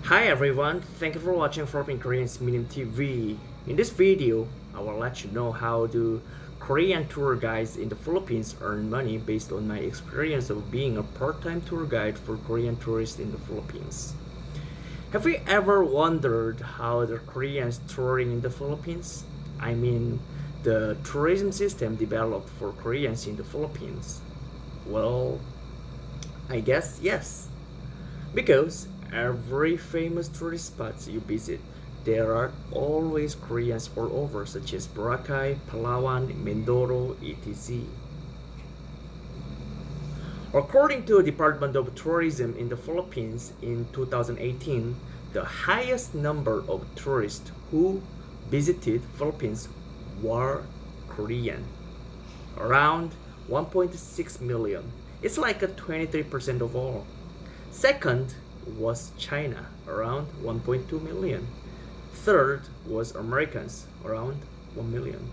Hi everyone, thank you for watching Philippine Korean's Medium TV. In this video, I will let you know how do Korean tour guides in the Philippines earn money based on my experience of being a part-time tour guide for Korean tourists in the Philippines. Have you ever wondered how the Koreans touring in the Philippines? I mean, the tourism system developed for Koreans in the Philippines. Well, I guess yes. Because every famous tourist spots you visit, there are always Koreans all over, such as Boracay, Palawan, Mindoro, etc. According to Department of Tourism in the Philippines in 2018, the highest number of tourists who visited Philippines were Korean, around 1.6 million. It's like a 23% of all. Second was China, around 1.2 million. Third was Americans, around 1 million.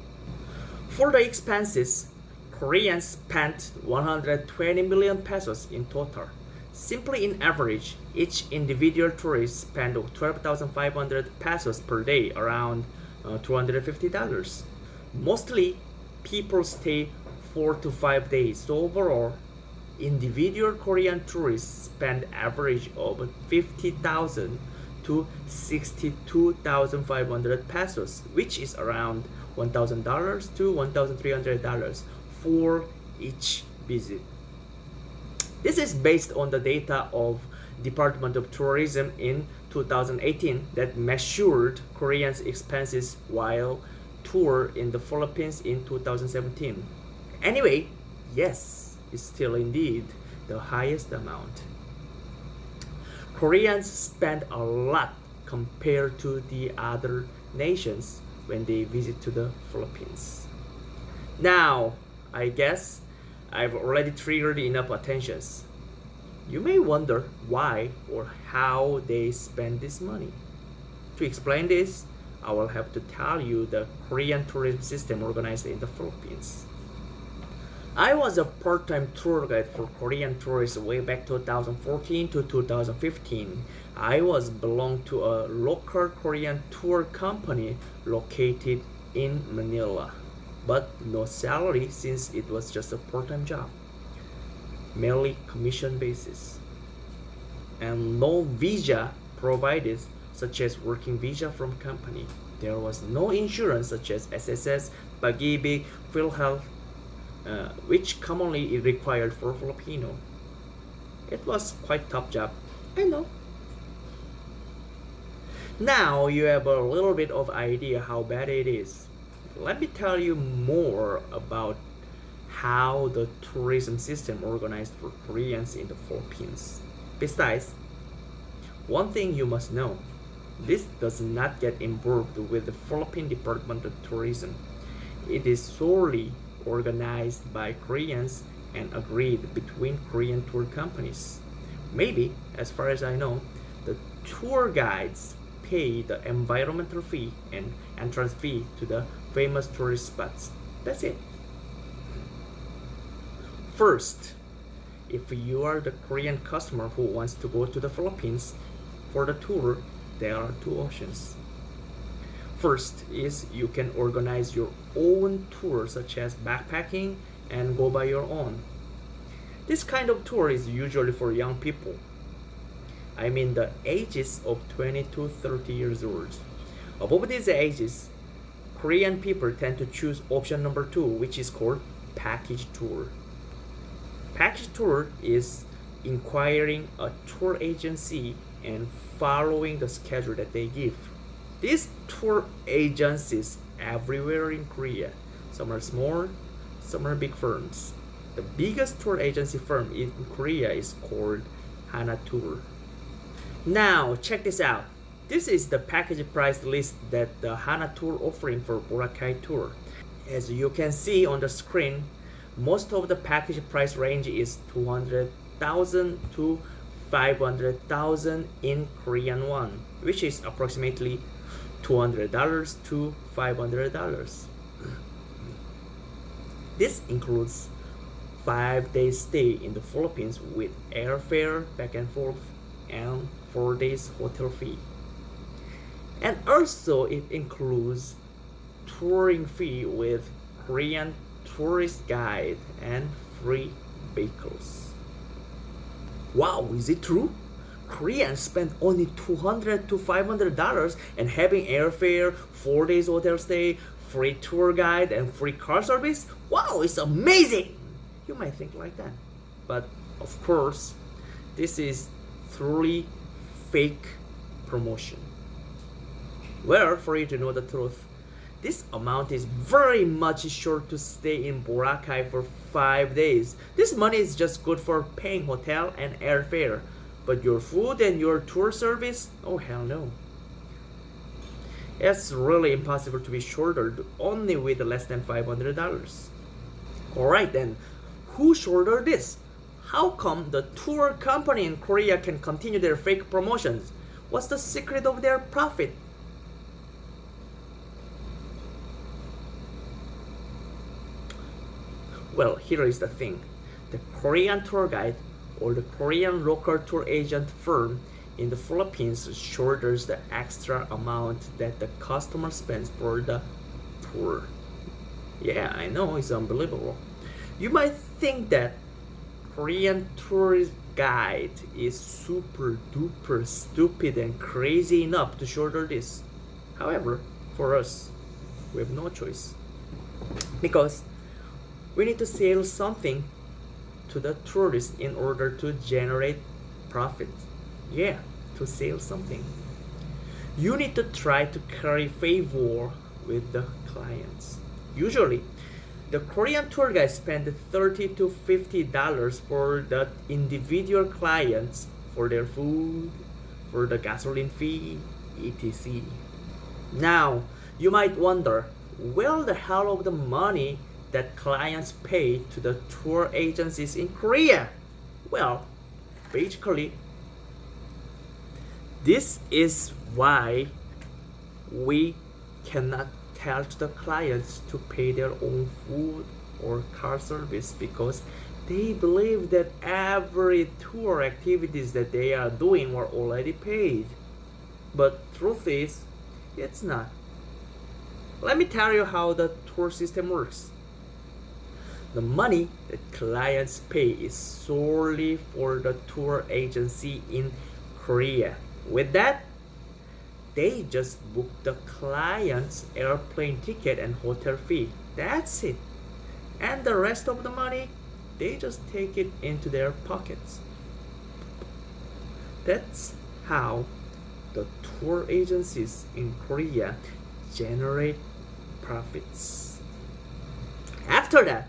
For the expenses, Koreans spent 120 million pesos in total. Simply in average, each individual tourist spent 12,500 pesos per day, around $250. Mostly, people stay 4 to 5 days. So overall, individual Korean tourists spend average of 50,000 to 62,500 pesos, which is around $1,000 to $1,300 for each visit. This is based on the data of Department of Tourism in 2018 that measured Koreans' expenses while tour in the Philippines in 2017. Anyway, yes, it's still indeed the highest amount. Koreans spend a lot compared to the other nations when they visit to the Philippines. Now, I guess I've already triggered enough attentions. You may wonder why or how they spend this money. To explain this, I will have to tell you the Korean tourism system organized in the Philippines. I was a part-time tour guide for Korean tourists way back 2014 to 2015. I was belonged to a local Korean tour company located in Manila, but no salary since it was just a part-time job, mainly commission basis, and no visa provided such as working visa from company. There was no insurance such as SSS, Pag-ibig, PhilHealth, which commonly is required for Filipino. It was quite tough job, I know. Now you have a little bit of idea how bad it is. Let me tell you more about how the tourism system organized for Koreans in the Philippines. Besides, one thing you must know, this does not get involved with the Philippine Department of Tourism. It is solely organized by Koreans and agreed between Korean tour companies. Maybe, as far as I know, the tour guides pay the environmental fee and entrance fee to the famous tourist spots. That's it. First, if you are the Korean customer who wants to go to the Philippines for the tour, there are two options. First is you can organize your own tour such as backpacking and go by your own. This kind of tour is usually for young people. I mean the ages of 20 to 30 years old. Above these ages, Korean people tend to choose option number 2, which is called package tour. Package tour is inquiring a tour agency and following the schedule that they give. These tour agencies everywhere in Korea. Some are small, some are big firms. The biggest tour agency firm in Korea is called Hana Tour. Now, check this out. This is the package price list that the Hana Tour offering for Boracay Tour. As you can see on the screen, most of the package price range is 200,000 to 500,000 in Korean won, which is approximately $200 to $500. This includes 5 days stay in the Philippines with airfare back and forth, and 4 days hotel fee. And also it includes touring fee with Korean tourist guide and free vehicles. Wow, is it true? Koreans spend only $200 to $500 and having airfare, 4 days hotel stay, free tour guide, and free car service? Wow, it's amazing! You might think like that. But of course, this is truly fake promotion. Well, for you to know the truth, this amount is very much sure to stay in Boracay for 5 days. This money is just good for paying hotel and airfare. But your food and your tour service? Oh hell no. It's really impossible to be shouldered only with less than $500. Alright then, who shouldered this? How come the tour company in Korea can continue their fake promotions? What's the secret of their profit? Well, here is the thing. The Korean tour guide or the Korean local tour agent firm in the Philippines shoulders the extra amount that the customer spends for the tour. Yeah, I know, it's unbelievable. You might think that Korean tourist guide is super duper stupid and crazy enough to shoulder this. However, for us, we have no choice. Because we need to sell something to the tourists in order to generate profit. Yeah, to sell something. You need to try to curry favor with the clients. Usually, the Korean tour guides spend $30 to $50 for the individual clients for their food, for the gasoline fee, etc. Now, you might wonder, where the hell of the money that clients pay to the tour agencies in Korea? Well, basically, this is why we cannot tell to the clients to pay their own food or car service, because they believe that every tour activities that they are doing were already paid. But truth is, it's not. Let me tell you how the tour system works. The money that clients pay is solely for the tour agency in Korea. With that, they just book the client's airplane ticket and hotel fee. That's it. And the rest of the money, they just take it into their pockets. That's how the tour agencies in Korea generate profits. After that,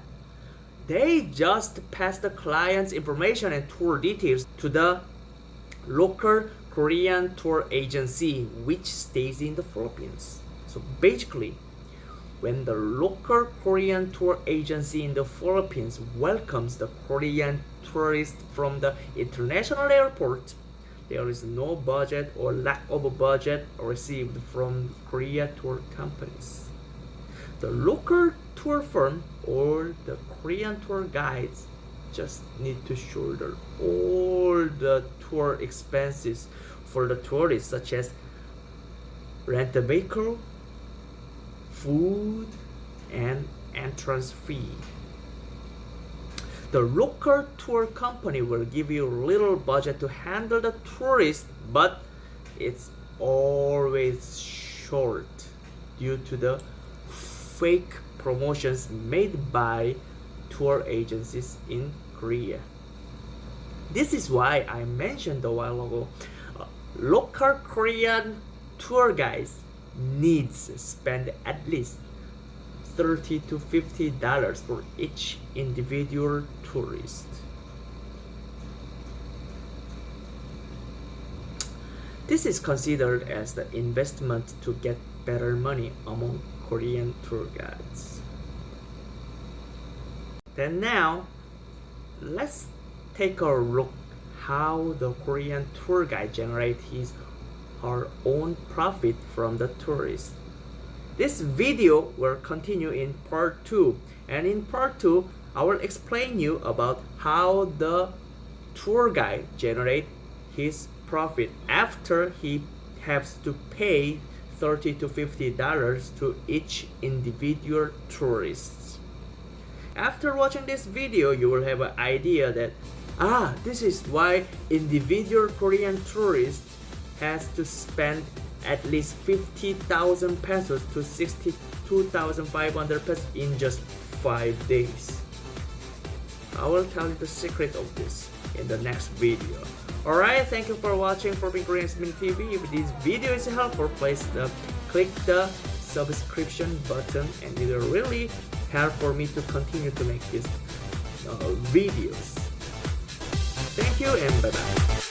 they just pass the client's information and tour details to the local Korean tour agency, which stays in the Philippines. So basically, when the local Korean tour agency in the Philippines welcomes the Korean tourist from the international airport, there is no budget or lack of a budget received from Korea tour companies. The local tour firm or the Korean tour guides just need to shoulder all the tour expenses for the tourists, such as rent a vehicle, food, and entrance fee. The local tour company will give you little budget to handle the tourist, but it's always short due to the fake promotions made by tour agencies in Korea. This is why I mentioned a while ago, local Korean tour guides needs to spend at least $30 to $50 for each individual tourist. This is considered as the investment to get better money among Korean tour guides. Then now, let's take a look how the Korean tour guide generate his or own profit from the tourist. This video will continue in part 2, and in part 2 I will explain you about how the tour guide generate his profit after he has to pay $30 to $50 to each individual tourist. After watching this video, you will have an idea that this is why individual Korean tourist has to spend at least 50,000 pesos to 62,500 pesos in just 5 days. I will tell you the secret of this in the next video. Alright, thank you for watching Philippine Korean TV. If this video is helpful, please click the subscription button, and it will really help for me to continue to make these videos. Thank you and bye bye.